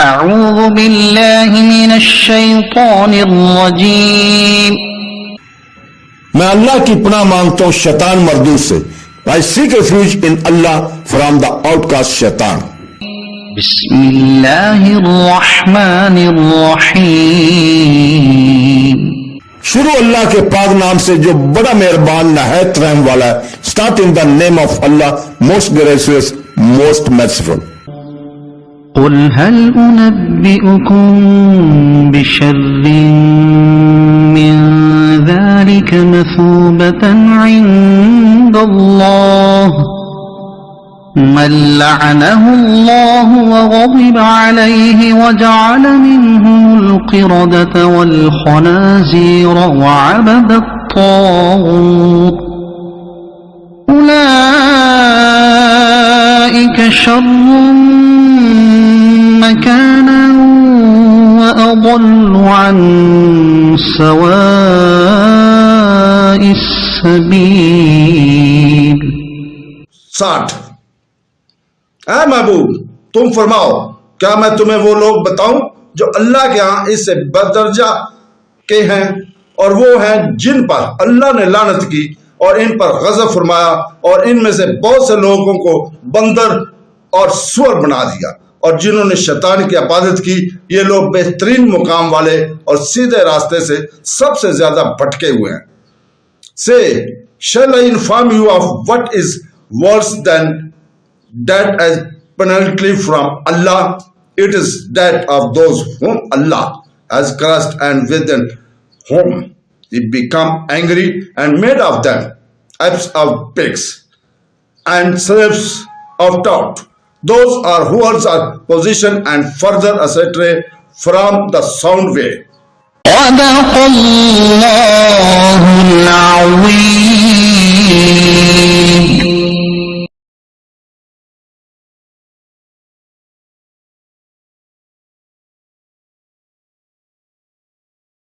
अऊज़ु बिल्लाहि मिनश शैतानिर रजीम। मैं अल्लाह की पनाह मांगता हूँ शैतान मर्दूद से। I seek refuge in Allah from the outcast शैतान। बिस्मिल्लाहिर रहमानिर रहीम। शुरू अल्लाह के पाक नाम से जो बड़ा मेहरबान नहायत रहम वाला है। Start in the name of Allah most gracious most merciful. कुल हल उनब्बिउकुम बिशर्रिन मिन ज़ालिका मसूबतन इंदल्लाह मन लअनहुल्लाहु व ग़ज़िब अलैहि व जअल मिनहुमुल क़िरदत वल ख़नाज़ीर व अबदत ताग़ूत उलाइका शर्रुन मकानन व अضल्लु अन सवाइस सबील। 60। ऐ महबूब तुम फरमाओ, क्या मैं तुम्हें वो लोग बताऊं जो अल्लाह के यहाँ इससे बददर्जा के हैं, और वो हैं जिन पर अल्लाह ने लानत की और इन पर गज़ब फरमाया, और इनमें से बहुत से लोगों को बंदर और सुअर बना दिया, और जिन्होंने शैतान की इबादत की। ये लोग बेहतरीन मुकाम वाले और सीधे रास्ते से सबसे ज्यादा भटके हुए हैं। से shall I inform you of what is worse than death as penalty from Allah? It is death of those whom Allah has cursed, and within whom He become angry and made of them apes of pigs and slaves of thought. Those are who are position and further astray from the sound way. सदक़ल्लाहुल Azeem.